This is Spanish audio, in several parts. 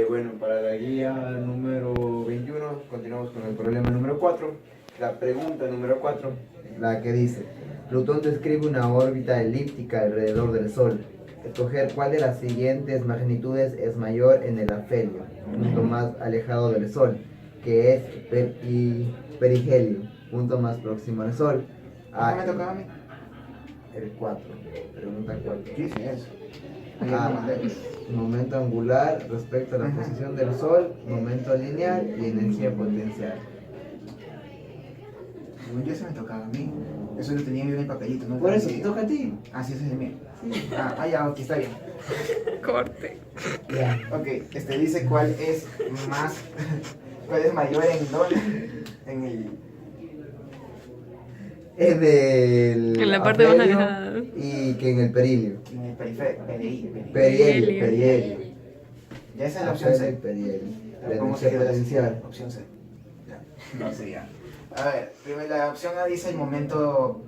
Bueno, para la guía número 21, continuamos con el problema número 4. La pregunta número 4, la que dice: Plutón describe una órbita elíptica alrededor del Sol. Escoger cuál de las siguientes magnitudes es mayor en el afelio, punto más alejado del Sol, que es perihelio, punto más próximo al Sol. ¿Qué me tocaba a mí? El 4. Pregunta 4. ¿Qué es eso? Ayer lo mandé. Momento angular respecto a la posición del Sol, momento lineal y energía potencial. Según yo, se me tocaba a mí. Eso lo tenía yo en el papelito, ¿no? Por eso te toca a ti. Ah, sí, ese es el mío. Ya, ok, está bien. Corte. Ya. Ok, dice cuál es más, cuál es mayor en dónde, en el, En la parte más afelio alejada. y que en el perilio. perihelio. Perihelio. Ya esa es la opción Afelio y C. perihelio. La ¿Cómo energía sería la potencial. opción C? Ya, no sé ya. A ver, primero la opción A dice el momento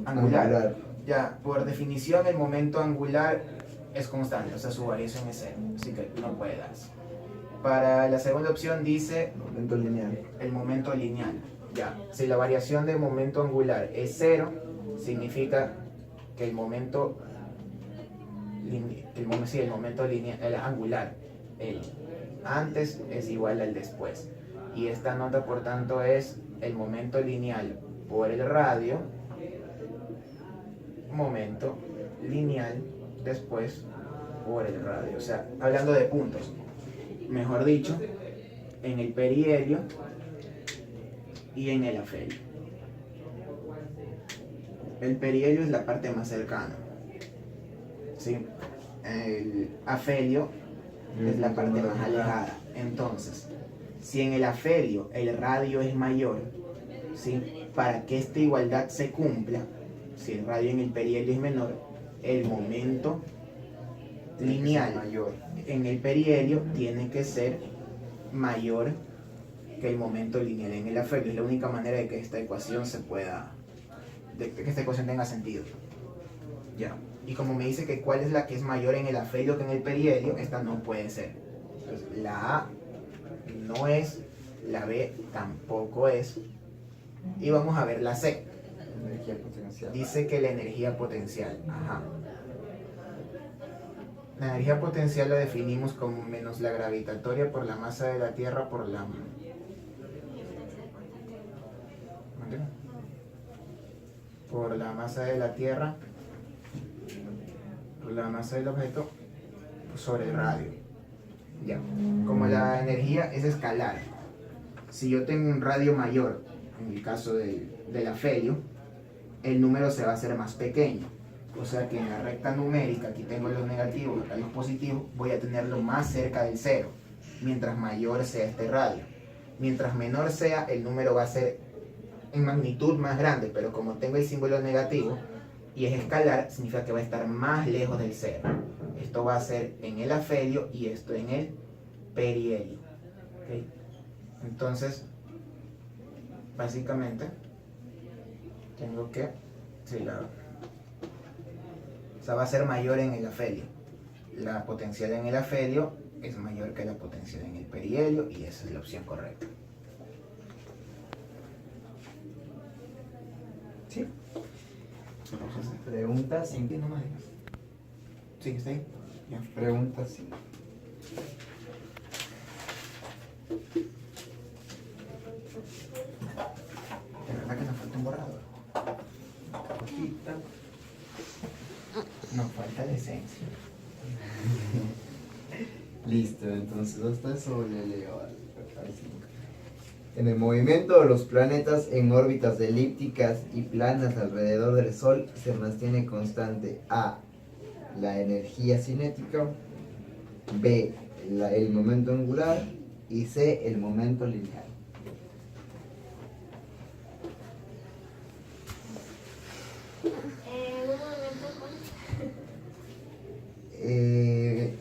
angular. Ya, por definición el momento angular es constante, o sea, su variación es cero, así que no puede darse. Para la segunda opción dice Momento lineal. el momento lineal. Ya, si la variación del momento angular es cero, significa que el momento lineal, el angular, el antes es igual al después. Y esta nota, por tanto, es el momento lineal por el radio, momento lineal después por el radio. O sea, hablando de puntos, mejor dicho, en el perihelio y en el afelio. El perihelio es la parte más cercana, ¿sí? El afelio es la parte más alejada. Entonces, si en el afelio el radio es mayor, ¿sí? Para que esta igualdad se cumpla, si el radio en el perihelio es menor, el momento lineal mayor en el perihelio tiene que ser mayor que el momento lineal en el afelio. Es la única manera de que esta ecuación que esta ecuación tenga sentido. Ya. Y como me dice que cuál es la que es mayor en el afelio que en el perihelio, esta no puede ser. Entonces, la A no es, la B tampoco es. Y vamos a ver la C. energía potencial. Dice que la energía potencial. Ajá. La energía potencial la definimos como menos la gravitatoria por la masa de la Tierra por la... por la masa de la Tierra, por la masa del objeto sobre el radio. Ya. Como la energía es escalar, si yo tengo un radio mayor, en el caso del afelio, el número se va a hacer más pequeño. O sea que en la recta numérica, aquí tengo los negativos, acá los positivos, voy a tenerlo más cerca del cero, mientras mayor sea este radio. Mientras menor sea, el número va a ser en magnitud más grande, pero como tengo el símbolo negativo y es escalar, significa que va a estar más lejos del cero. Esto va a ser en el afelio y esto en el perihelio. ¿Okay? Entonces, básicamente, tengo que... o sea, va a ser mayor en el afelio. La potencial en el afelio es mayor que la potencial en el perihelio y esa es la opción correcta. ¿Sí? Pregunta ¿En qué 5. nomás digas? ¿Sí? ¿Está ahí? Ya. Pregunta 5. De verdad que nos falta un borrador. Hojita. Nos falta la esencia. Listo, entonces hasta eso le leo al 5. En el movimiento de los planetas en órbitas elípticas y planas alrededor del Sol se mantiene constante A. La energía cinética, B. El momento angular y C. El momento lineal.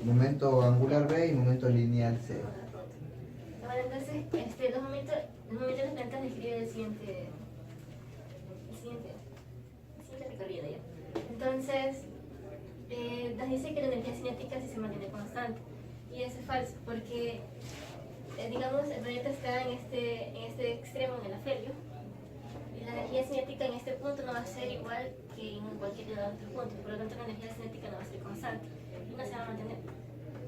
Momento angular B y momento lineal C. Bueno, entonces, los momentos de las plantas describe el siguiente recorrido ya. Entonces, nos dice que la energía cinética sí se mantiene constante. Y eso es falso, porque digamos el planeta está en este extremo en el afelio, y la energía cinética en este punto no va a ser igual que en cualquier de los otros puntos, por lo tanto la energía cinética no va a ser constante y no se va a mantener.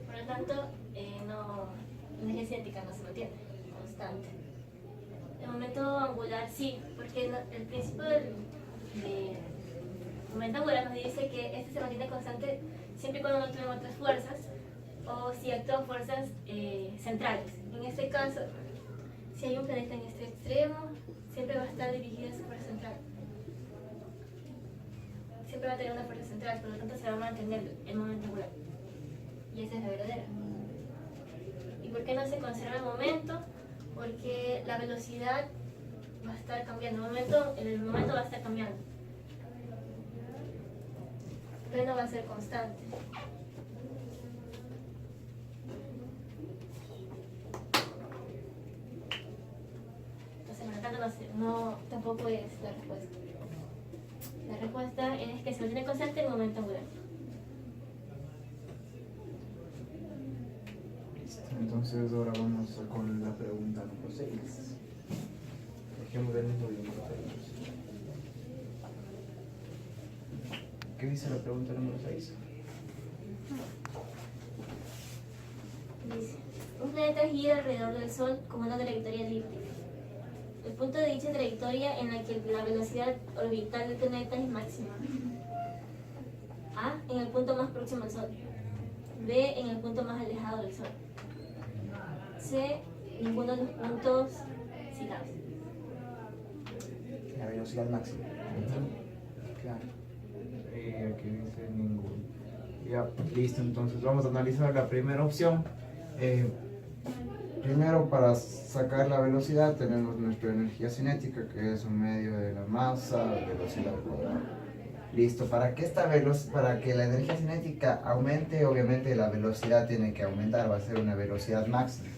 Por lo tanto, la energía cinética no se mantiene constante. El momento angular sí, porque el principio del momento angular nos dice que este se mantiene constante siempre y cuando no actúen otras fuerzas o si actúan fuerzas centrales. En este caso, si hay un planeta en este extremo, siempre va a estar dirigida a su fuerza central. Siempre va a tener una fuerza central, por lo tanto se va a mantener el momento angular. Y esa es la verdadera. ¿Y por qué no se conserva el momento? Porque la velocidad va a estar cambiando, el momento va a estar cambiando. Pero no va a ser constante. Entonces, por lo tanto, tampoco es la respuesta. La respuesta es que se mantiene constante el momento angular. Entonces ahora vamos con la pregunta número 6. Dejemos el mismo número 6. ¿Qué dice la pregunta número 6? Dice, un planeta gira alrededor del Sol con una trayectoria elíptica. El punto de dicha trayectoria en la que la velocidad orbital del planeta es máxima. A, en el punto más próximo al Sol. B, en el punto más alejado del Sol. C, ninguno de los puntos citados. La velocidad máxima. Claro. Aquí dice ninguno. Ya, listo, entonces vamos a analizar la primera opción. Primero, para sacar la velocidad tenemos nuestra energía cinética, que es un medio de la masa, velocidad cuadrada. Listo, para que la energía cinética aumente, obviamente la velocidad tiene que aumentar, va a ser una velocidad máxima.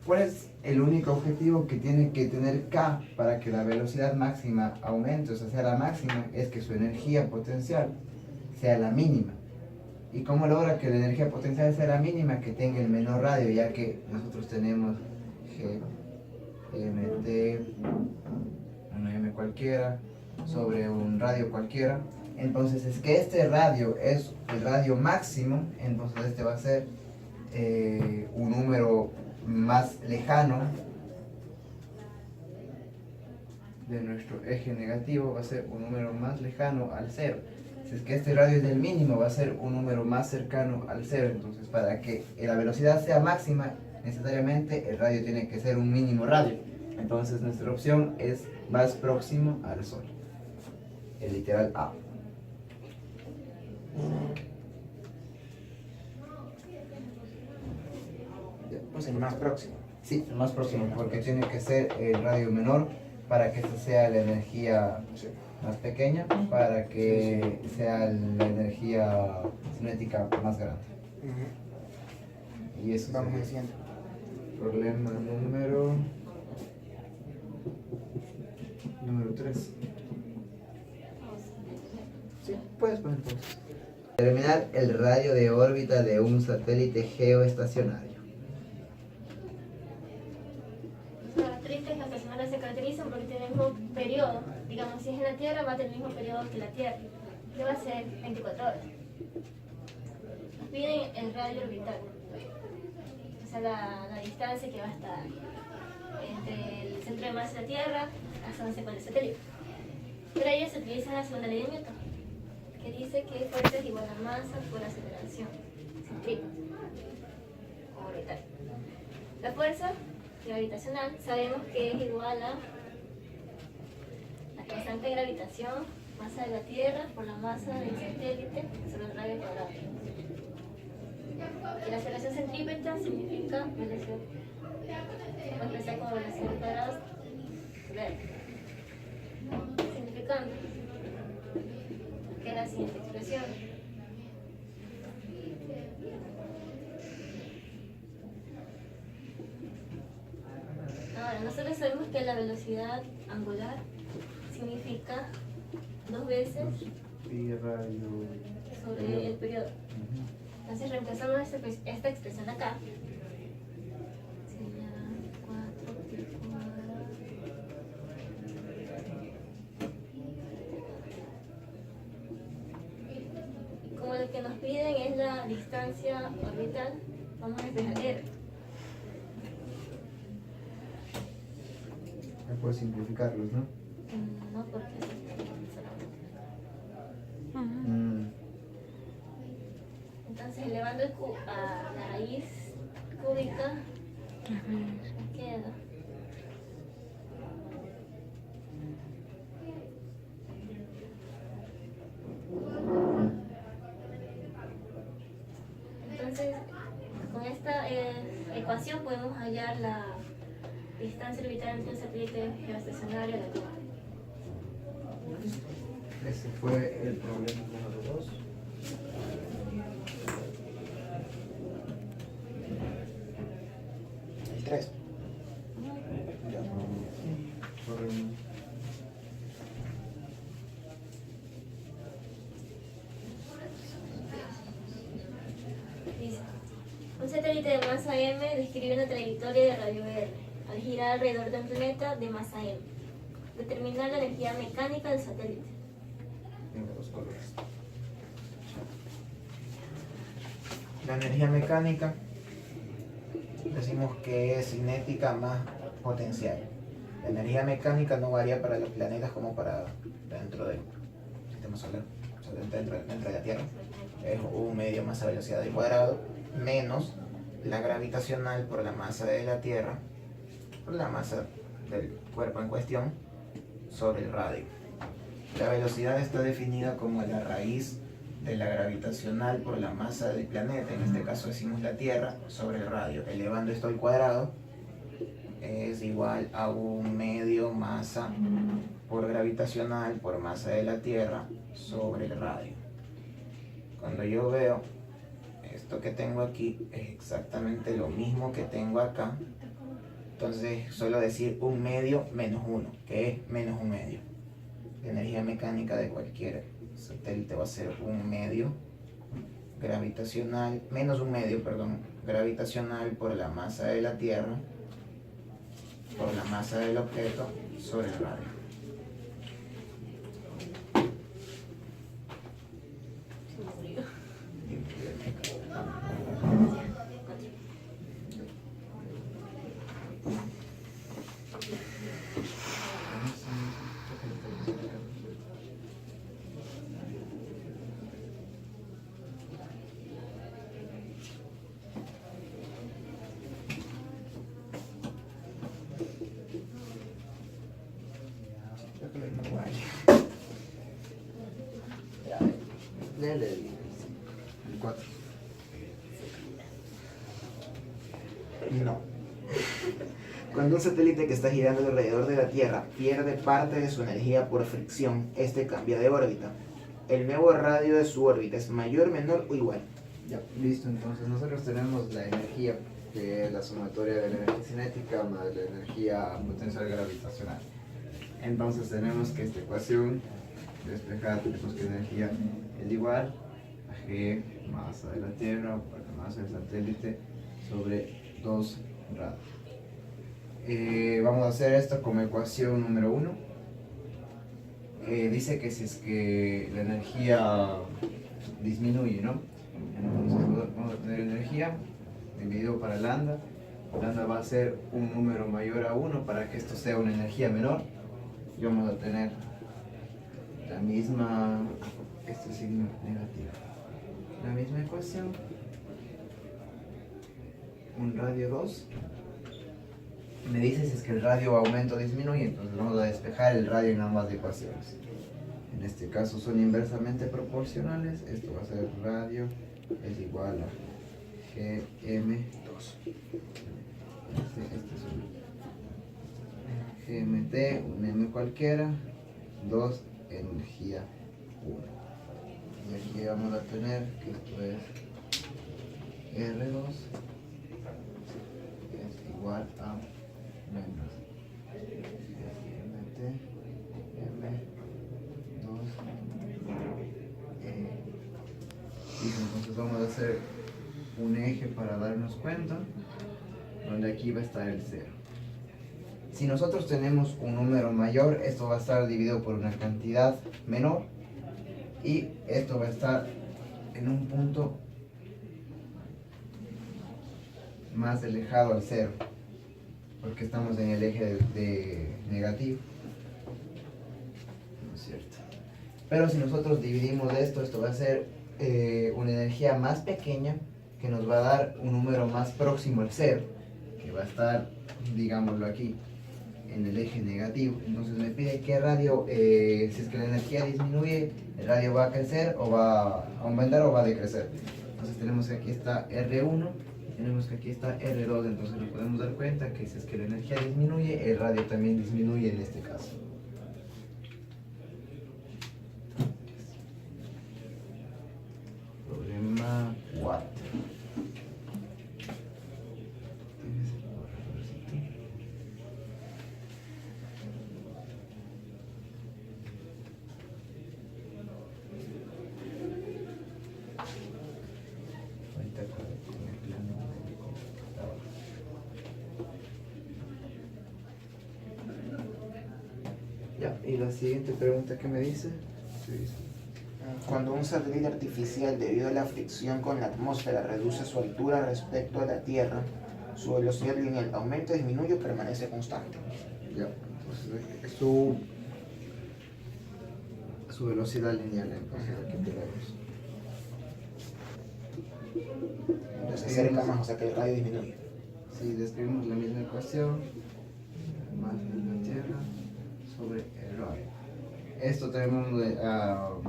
¿Cuál es el único objetivo que tiene que tener K para que la velocidad máxima aumente, o sea la máxima? Es que su energía potencial sea la mínima. ¿Y cómo logra que la energía potencial sea la mínima? Que tenga el menor radio, ya que nosotros tenemos G, MT, una M cualquiera, sobre un radio cualquiera. Entonces es que este radio es el radio máximo, entonces este va a ser un número más lejano de nuestro eje negativo, va a ser un número más lejano al cero. Si es que este radio es del mínimo, va a ser un número más cercano al cero. Entonces, para que la velocidad sea máxima, necesariamente el radio tiene que ser un mínimo radio. Entonces, nuestra opción es más próximo al Sol, el literal A. Pues el más próximo. Sí, el más próximo, porque tiene que ser el radio menor para que esta sea la energía más pequeña, para que sea la energía cinética más grande. Y eso Vamos sería diciendo. problema número 3. Sí, puedes poner entonces. Determinar el radio de órbita de un satélite geoestacionario. Las características geoestacionarias se caracterizan porque tienen el mismo periodo. Digamos, si es en la Tierra, va a tener el mismo periodo que la Tierra, que va a ser 24 horas. Nos piden el radio orbital, o sea, la distancia que va a estar entre el centro de masa de la Tierra hasta donde se encuentra el satélite. Para ello se utiliza la segunda ley de Newton, que dice que fuerza es igual a masa por aceleración centrípeta o orbital. La fuerza gravitacional sabemos que es igual a la constante de gravitación, masa de la Tierra por la masa del satélite sobre el radio cuadrado. Y la aceleración centrípeta significa velocidad, se puede expresar como velocidad cuadrada sobre R, significando que es la siguiente expresión. Ahora, nosotros sabemos que la velocidad angular significa 2 veces Pi radio. sobre el periodo. Entonces reemplazamos esta expresión acá. Sería 4 pi cuadrado. Y como lo que nos piden es la distancia orbital, vamos a despejar R. Puedo simplificarlos, ¿no? No, porque entonces elevando el a la raíz cúbica me queda entonces con esta ecuación podemos hallar la distancia orbital entre un satélite geoestacionario y la Tierra. Ese fue el problema número 2. El 3. Dice, un satélite de masa m describe una trayectoria de radio R al girar alrededor de un planeta de masa m. Determinar la energía mecánica del satélite. Tengo los colores. La energía mecánica decimos que es cinética más potencial. La energía mecánica no varía para los planetas como para dentro del sistema solar, o sea, dentro de la Tierra. Es un medio masa velocidad al cuadrado menos la gravitacional por la masa de la Tierra, por la masa del cuerpo en cuestión, sobre el radio. La velocidad está definida como la raíz de la gravitacional por la masa del planeta, en este caso decimos la Tierra, sobre el radio. Elevando esto al cuadrado es igual a un medio masa por gravitacional por masa de la Tierra sobre el radio. Cuando yo veo esto que tengo aquí es exactamente lo mismo que tengo acá, entonces suelo decir un medio menos 1, que es menos un medio. La energía mecánica de cualquier satélite va a ser un medio gravitacional, menos un medio, perdón, gravitacional por la masa de la Tierra, por la masa del objeto sobre el radio. Léele el 4. No. Cuando un satélite que está girando alrededor de la Tierra pierde parte de su energía por fricción, este cambia de órbita. El nuevo radio de su órbita es mayor, menor o igual. Ya, listo. Entonces nosotros tenemos la energía, que es la sumatoria de la energía cinética más la energía potencial gravitacional. Entonces tenemos que esta ecuación despejada, tenemos que energía es igual a G, masa de la Tierra, por la masa del satélite, sobre 2 radios. Vamos a hacer esto como ecuación número 1. Dice que si es que la energía disminuye, ¿no? Entonces vamos a tener energía dividido para lambda. Lambda va a ser un número mayor a 1 para que esto sea una energía menor. Y vamos a tener la misma, este signo negativo, la misma ecuación, un radio 2. Me dice si es que el radio aumenta o disminuye, entonces vamos a despejar el radio en ambas ecuaciones. En este caso son inversamente proporcionales. Esto va a ser radio es igual a GM2. Este es un GMT, un M cualquiera, 2 energía 1. Y aquí vamos a tener que esto es R2 es igual a menos GMT M2 Listo, entonces vamos a hacer un eje para darnos cuenta, donde aquí va a estar el 0. Si nosotros tenemos un número mayor, esto va a estar dividido por una cantidad menor y esto va a estar en un punto más alejado al 0, porque estamos en el eje de negativo, ¿no es cierto? Pero si nosotros dividimos esto, esto va a ser una energía más pequeña que nos va a dar un número más próximo al 0, que va a estar, digámoslo aquí, en el eje negativo. Entonces me pide qué radio, si es que la energía disminuye, el radio va a crecer o va a aumentar o va a decrecer. Entonces tenemos que aquí está R1, tenemos que aquí está R2, entonces nos podemos dar cuenta que si es que la energía disminuye, el radio también disminuye en este caso. Problema 4. Ya, y la siguiente pregunta que me dice. Cuando un satélite artificial, debido a la fricción con la atmósfera, reduce su altura respecto a la Tierra, su velocidad lineal aumenta, disminuye o permanece constante. Ya, entonces su velocidad lineal, entonces aquí tenemos. Se acerca más, o sea que el radio disminuye. Si describimos la misma ecuación, más la Tierra sobre el radio. Esto tenemos que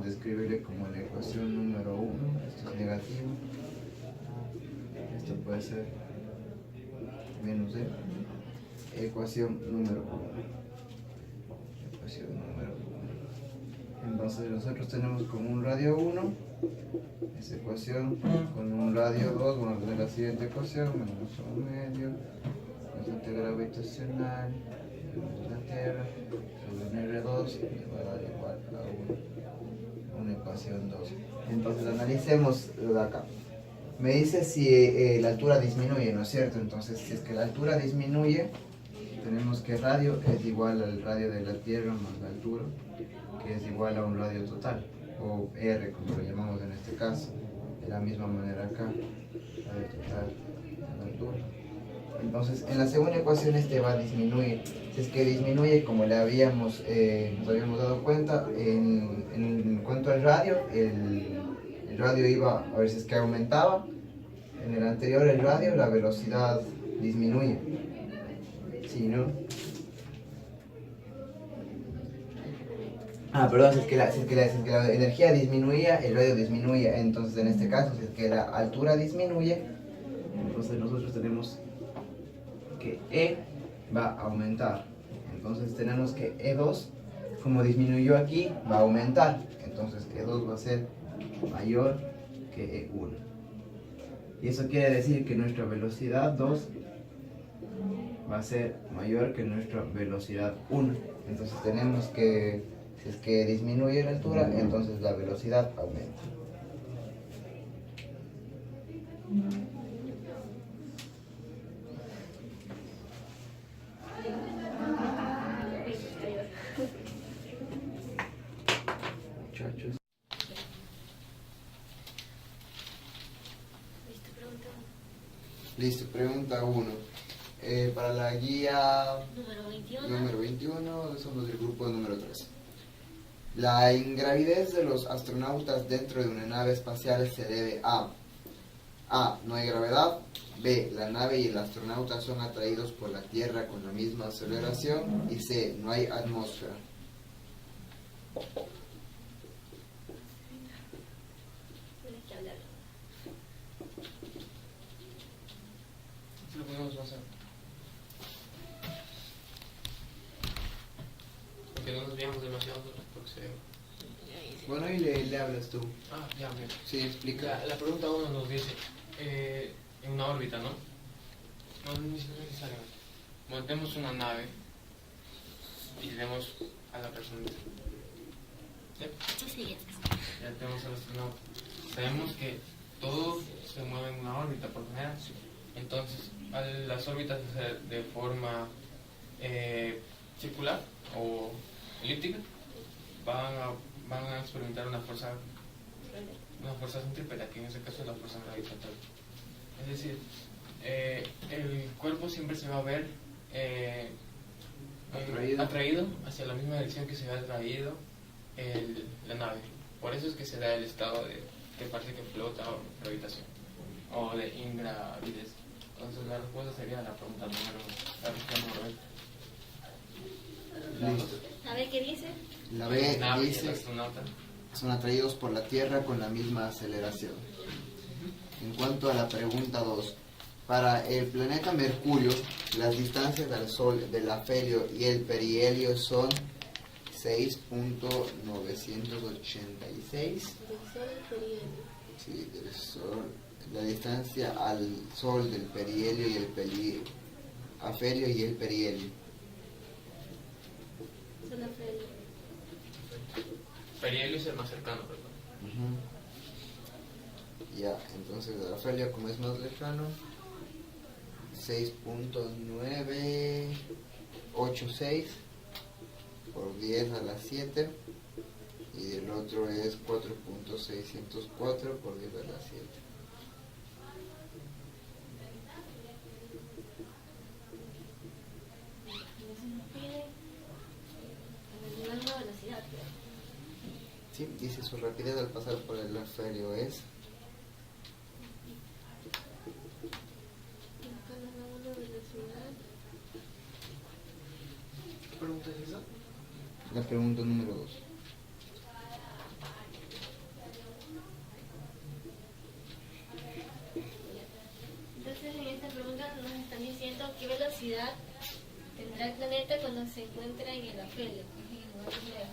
describirle como la ecuación número 1, esto es negativo, esto puede ser menos de ecuación número 1. Ecuación número 1. Entonces nosotros tenemos como un radio 1, esa ecuación, con un radio 2, vamos a tener la siguiente ecuación, menos 1 medio, constante gravitacional, menos la Tierra, sobre un R2, va a dar igual a una ecuación 2. Entonces analicemos lo de acá. Me dice si la altura disminuye, ¿no es cierto? Entonces si es que la altura disminuye, tenemos que el radio es igual al radio de la Tierra más la altura, que es igual a un radio total, o R como lo llamamos en este caso. De la misma manera acá, radio total a la altura. Entonces en la segunda ecuación este va a disminuir. Si es que disminuye, como le nos habíamos dado cuenta, en cuanto al radio, el radio iba, a ver si es que aumentaba. En el anterior, el radio, la velocidad disminuye. ¿Sí, no? Perdón, si es que la energía disminuía, el radio disminuía. Entonces en este caso, si es que la altura disminuye, entonces nosotros tenemos que E va a aumentar. Entonces tenemos que E2, como disminuyó aquí, va a aumentar. Entonces E2 va a ser mayor que E1. Y eso quiere decir que nuestra velocidad 2 va a ser mayor que nuestra velocidad 1. Entonces tenemos que, si es que disminuye la altura, entonces la velocidad aumenta. Muchachos. Listo, pregunta 1. Para la guía número 21, somos del grupo número 3. La ingravidez de los astronautas dentro de una nave espacial se debe a: no hay gravedad; B, la nave y el astronauta son atraídos por la Tierra con la misma aceleración; y C, no hay atmósfera. Lo podemos pasar. Porque no nos veamos demasiado porque se... Bueno, ahí le hablas tú. Ya, bien. Sí, explica. La pregunta 1 nos dice, en una órbita, ¿no? No es necesario. Montemos una nave y demos a la persona. ¿Sí? Ya tenemos al astronauta. Sabemos que todo se mueve en una órbita por general. Entonces, al las órbitas ser de forma circular o elíptica, van a experimentar una fuerza centrípeta, que en ese caso es la fuerza gravitatoria. Es decir, el cuerpo siempre se va a ver atraído hacia la misma dirección que se ha atraído la nave. Por eso es que se da el estado de que parece que flota o gravitación o de ingravidez. Entonces la respuesta sería la pregunta número 20. Listo. A ver qué dice. La B Nave y el dice, astronauta. son atraídos por la Tierra con la misma aceleración. En cuanto a la pregunta 2, para el planeta Mercurio, las distancias al Sol del afelio y el perihelio son 6.986. Sí, del Sol. La distancia al Sol del perihelio y el afelio y el perihelio. Solo Freddy. Perihelio es el más cercano, ¿verdad? Ujú. Ya, entonces el afelio, como es más lejano, 6.986 por 10 a la 7, y el otro es 4.604 por 10 a la 7. Entonces nos pide calcular una velocidad. Sí, dice su rapidez al pasar por el afelio es Una velocidad. ¿Qué pregunta es esa? la pregunta número 2. Entonces en esta pregunta nos están diciendo qué velocidad tendrá el planeta cuando se encuentra en el afelio, que es en el lugar más lejos.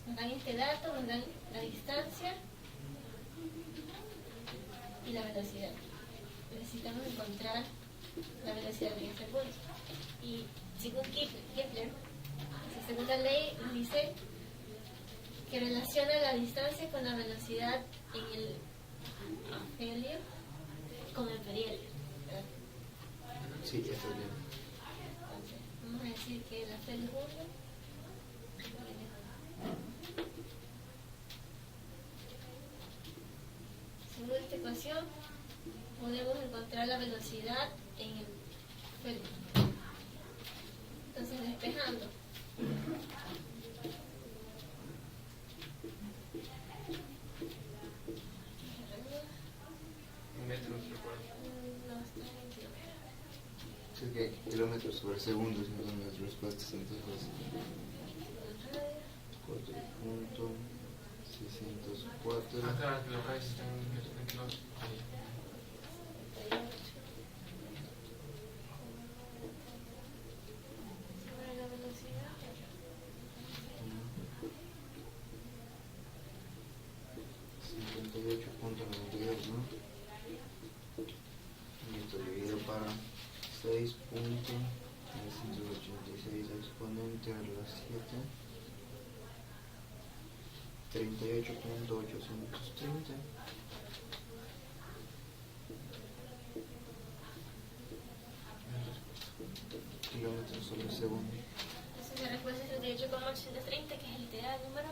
Nos dan este dato, nos dan la distancia y la velocidad. Necesitamos encontrar la velocidad en este punto. Y según Kepler, esa segunda ley nos dice que relaciona la distancia con la velocidad en el afelio con el perihelio, ¿verdad? Sí, está bien. Entonces, vamos a decir que el afelio es 1. Según esta ecuación, podemos encontrar la velocidad en el afelio. Entonces, despejando. Metros, recuerdo. No, está en kilómetros. Sí, que kilómetros sobre segundos no son las respuestas, entonces 4.604. Ah, claro, que los rayos están en kilómetros. Sobre la velocidad. 58.92, ¿no? Y esto dividido para 6.986 exponente a la 7. 38.830. Kilómetros sobre segundo. Entonces, la respuesta es 38,830, que es el literal número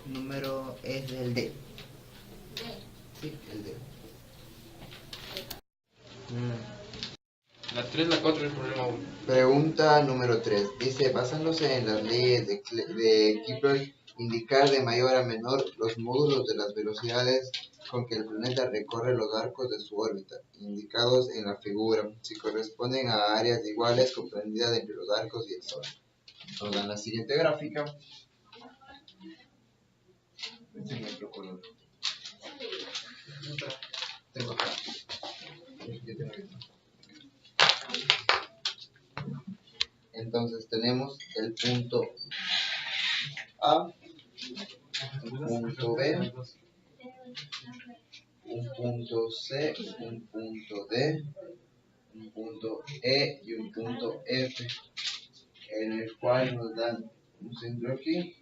Número es el D. D. Sí, el D. La 3, la 4 y el problema 1. Pregunta número 3. Dice, basándose en las leyes de Kepler, indicar de mayor a menor los módulos de las velocidades con que el planeta recorre los arcos de su órbita, indicados en la figura, si corresponden a áreas iguales comprendidas entre los arcos y el Sol. Nos dan la siguiente gráfica. Enseña otro color. Tengo acá. Yo tengo aquí. Entonces tenemos el punto A, un punto B, un punto C, un punto D, un punto E y un punto F, en el cual nos dan un centro aquí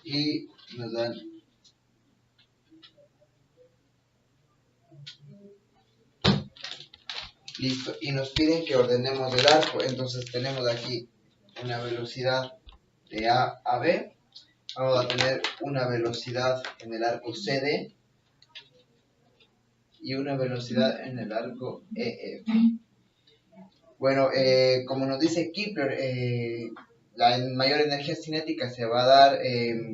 y nos dan Listo, y nos piden que ordenemos el arco, entonces tenemos aquí una velocidad de A a B, vamos a tener una velocidad en el arco CD y una velocidad en el arco EF. Bueno, como nos dice Kepler, la mayor energía cinética se va a dar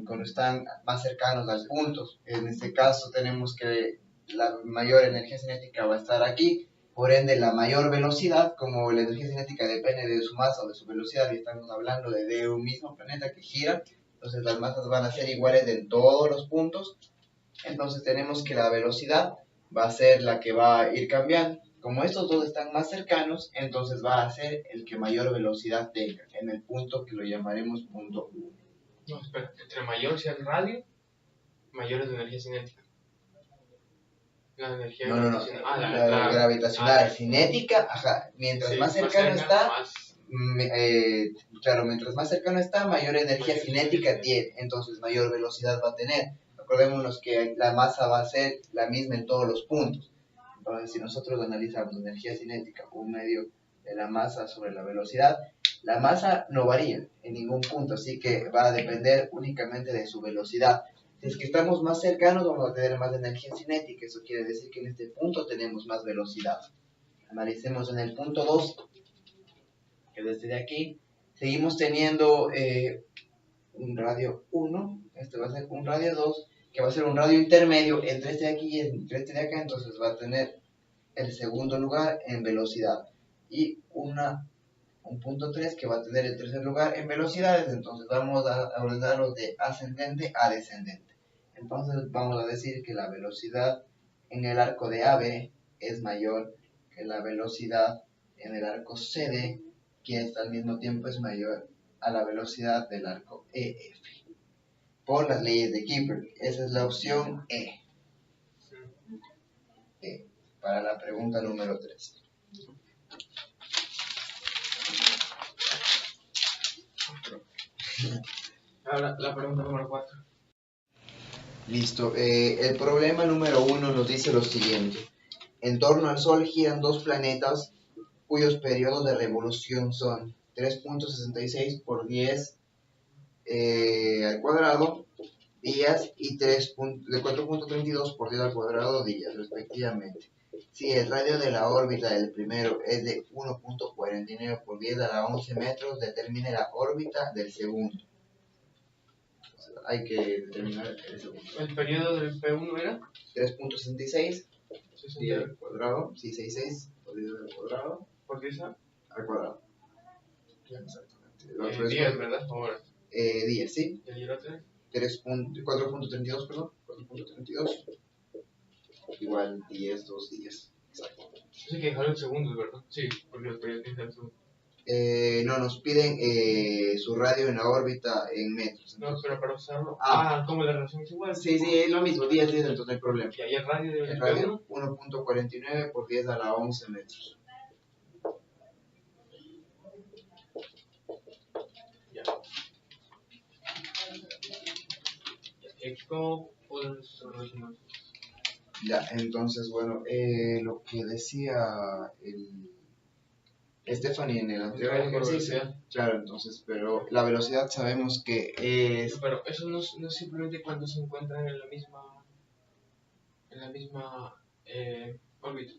cuando están más cercanos a los puntos. En este caso tenemos que la mayor energía cinética va a estar aquí, por ende la mayor velocidad, como la energía cinética depende de su masa o de su velocidad, y estamos hablando de un mismo planeta que gira, entonces las masas van a ser iguales en todos los puntos, entonces tenemos que la velocidad va a ser la que va a ir cambiando. Como estos dos están más cercanos, entonces va a ser el que mayor velocidad tenga, en el punto que lo llamaremos punto 1. No, espera, entre mayor sea el radio, mayor es la energía cinética. La energía No, gravitacional. la gravitacional, cinética, ajá, mientras Sí, más cercano está, más- claro, mientras más cercano está, mayor energía Mayor cinética cinética. tiene, entonces mayor velocidad va a tener. Acordémonos que la masa va a ser la misma en todos los puntos. Entonces, si nosotros analizamos energía cinética por medio de la masa sobre la velocidad, la masa no varía en ningún punto, así que va a depender únicamente de su velocidad. Si es que estamos más cercanos, vamos a tener más energía cinética, eso quiere decir que en este punto tenemos más velocidad. Analicemos en el punto 2, que desde aquí seguimos teniendo un radio 1, este va a ser un radio 2, que va a ser un radio intermedio entre este de aquí y entre este de acá, entonces va a tener el segundo lugar en velocidad y un punto 3 que va a tener el tercer lugar en velocidades, entonces vamos a ordenarlos de ascendente a descendente. Entonces vamos a decir que la velocidad en el arco de AB es mayor que la velocidad en el arco CD, que al mismo tiempo es mayor a la velocidad del arco EF, por las leyes de Kepler. Esa es la opción E, para la pregunta número 3. Ahora, la pregunta número 4. Listo. El problema número 1 nos dice lo siguiente. En torno al Sol giran dos planetas cuyos periodos de revolución son 3.66 por 10 al cuadrado días y 4.32 por 10 al cuadrado días, respectivamente. Si el radio de la órbita del primero es de 1.49 por 10 a la 11 metros, determine la órbita del segundo. Hay que determinar el segundo. ¿El periodo del P1 era? 3.66 10 al 60 cuadrado, sí, 66 por 10 al cuadrado, por 10 a al cuadrado. Exactamente. El otro es 10, ¿verdad? Ahora. 10, ¿sí? ¿Y el otro? 4.32, perdón, 4.32. Igual 10, 2 días. Exacto. Eso hay que dejarlo en segundos, ¿verdad? Sí, porque el periodo tiene que ser en segundos. No, nos piden su radio en la órbita en metros. No, pero para usarlo. Ah. Como la relación es igual. Sí, sí, es lo mismo, 10, 10, entonces no hay problema. Y ahí el radio del El P1. radio 1.49 por 10 a la 11 metros. Ya. ¿Cómo podemos relacionar? Ya, entonces, bueno, lo que decía el Stephanie en el anterior ejercicio, claro, entonces, pero la velocidad sabemos que es... Pero eso no es simplemente cuando se encuentran en la misma órbita.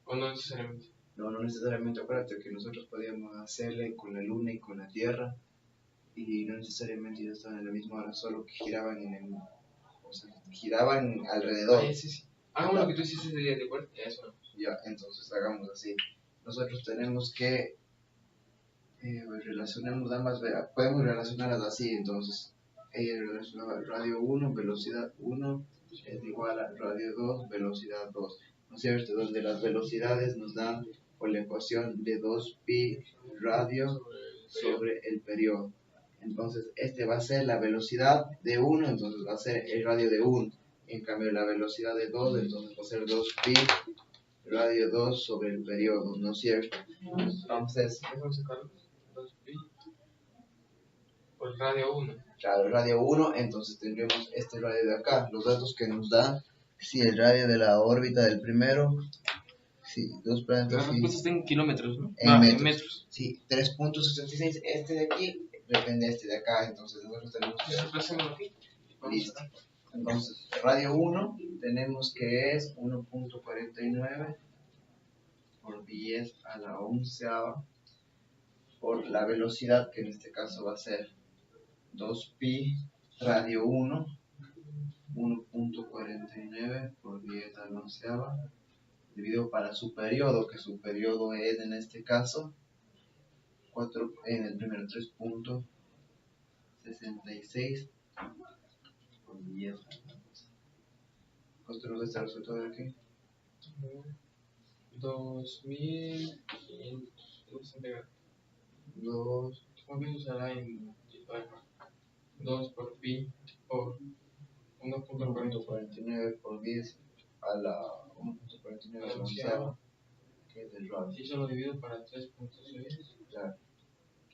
O no necesariamente. No, no necesariamente, acuérdate que nosotros podíamos hacerle con la Luna y con la Tierra, y no necesariamente ya estaban en la misma hora, solo que giraban giraban alrededor. Sí, sí. Hagamos lo que tú hiciste ese día, ¿de acuerdo? Eso. Ya, entonces hagamos así. Nosotros tenemos que relacionamos ambas, podemos relacionarlas así, entonces radio 1, velocidad 1 es igual a radio 2, velocidad 2, ¿no es cierto? Donde las velocidades nos dan por la ecuación de 2pi radio sobre el periodo. Entonces este va a ser la velocidad de 1, entonces va a ser el radio de 1. En cambio la velocidad de 2, entonces va a ser 2pi radio 2 sobre el periodo, ¿no es cierto? Entonces, Vamos a sacarlo. 2pi. Por radio 1. claro, el radio 1, entonces tendremos este radio de acá, los datos que nos da, si el radio de la órbita del primero, Sí, dos La paréntesis. respuesta está en kilómetros, ¿no? En metros. En metros. Sí, 3.66. Este de aquí depende de este de acá. Entonces nosotros tenemos que... Desplacémoslo aquí. Listo. Entonces, radio 1 tenemos que es 1.49 por 10 a la onceava por la velocidad, que en este caso va a ser 2pi radio 1, 1.49 por 10 a la onceava, dividido para su periodo, que su periodo es en este caso 4, en el primero 3.66 por 10 a la onceava. ¿Cuánto nos da este resultado de aquí? 2560. 2 ¿Cómo que usará en 2 por pi por 1.49? 1.49 por 10 a la 1.49 a la onceava, que es el radio. Si eso lo divido para 3.6, Claro,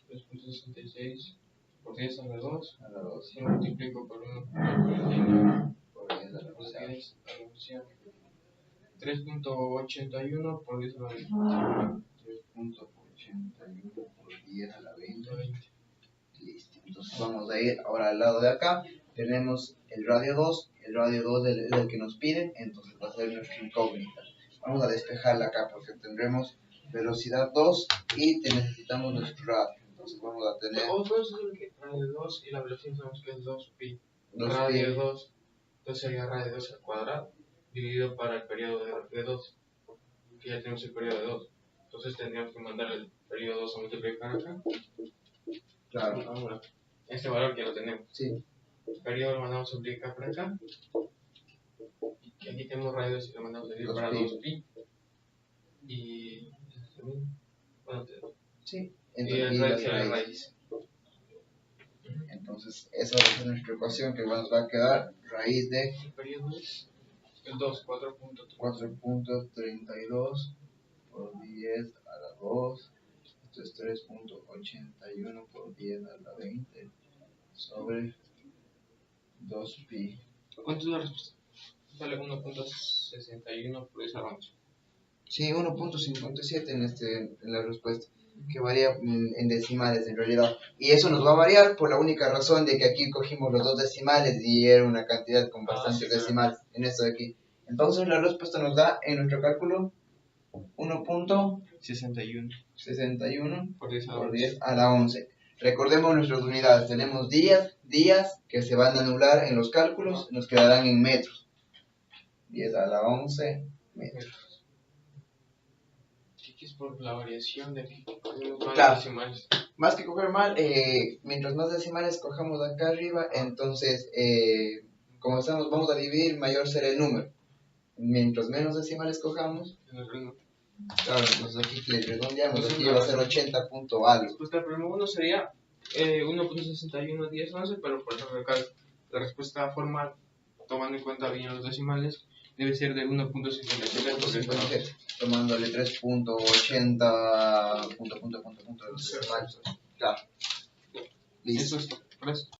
3.66 por 10 a la 2, a la 2 si lo multiplico por 1.49 por 10 a la por onceava. 10 a la onceava, 3.81 por 10 a la 20. 3.81 por 10 a la 20. Listo. Entonces vamos a ir ahora al lado de acá. Tenemos el radio 2. El radio 2 es el que nos piden, entonces va a ser nuestra incógnita. Vamos a despejarla acá porque tendremos velocidad 2 y necesitamos nuestro radio. Entonces vamos a tener O podemos hacer que radio 2 y la velocidad sabemos que es 2pi. 2pi. Radio 2, entonces sería radio 2 al cuadrado dividido para el periodo de 2, que ya tenemos el periodo de 2. Entonces tendríamos que mandar el periodo 2 a multiplicar acá. Claro. Ahora, este valor que lo tenemos. Sí. El periodo lo mandamos a multiplicar por acá. Y aquí tenemos radio 2 y lo mandamos a dividir para 2pi. Y bueno, Sí. y Entonces, el y radio las sería la raíces. raíz. Entonces esa va a ser nuestra ecuación que nos va a quedar raíz de El periodo es el 2, 4.3. 4.32 por 10 a la 2. Esto es 3.81 por 10 a la 20 sobre 2pi. ¿Cuánto es la respuesta? Sale 1.61 por 10 a la 11. Sí, 1.57 en la respuesta, que varía en decimales en realidad. Y eso nos va a variar por la única razón de que aquí cogimos los dos decimales y era una cantidad con bastantes sí, claro. decimales en esto de aquí. Entonces la respuesta nos da en nuestro cálculo 1.61 Por 10 a la por 11. 10 a la 11. Recordemos nuestras unidades. Tenemos días que se van a anular en los cálculos, nos quedarán en metros. 10 a la 11 metros. Aquí es por la variación de aquí. Claro. Decimales. Más que coger mal, mientras más decimales cojamos acá arriba, entonces, como estamos, vamos a dividir, mayor será el número. Mientras menos decimales cojamos, claro, entonces aquí le redondeamos, aquí va a ser 80 punto algo. Pues el problema 1 sería 1.61 10 11, pero por ejemplo acá la respuesta formal, tomando en cuenta bien los decimales, debe ser de 1.57. Tomándole 3.80 punto de los decimales. Claro. Listo. Eso es todo. Gracias.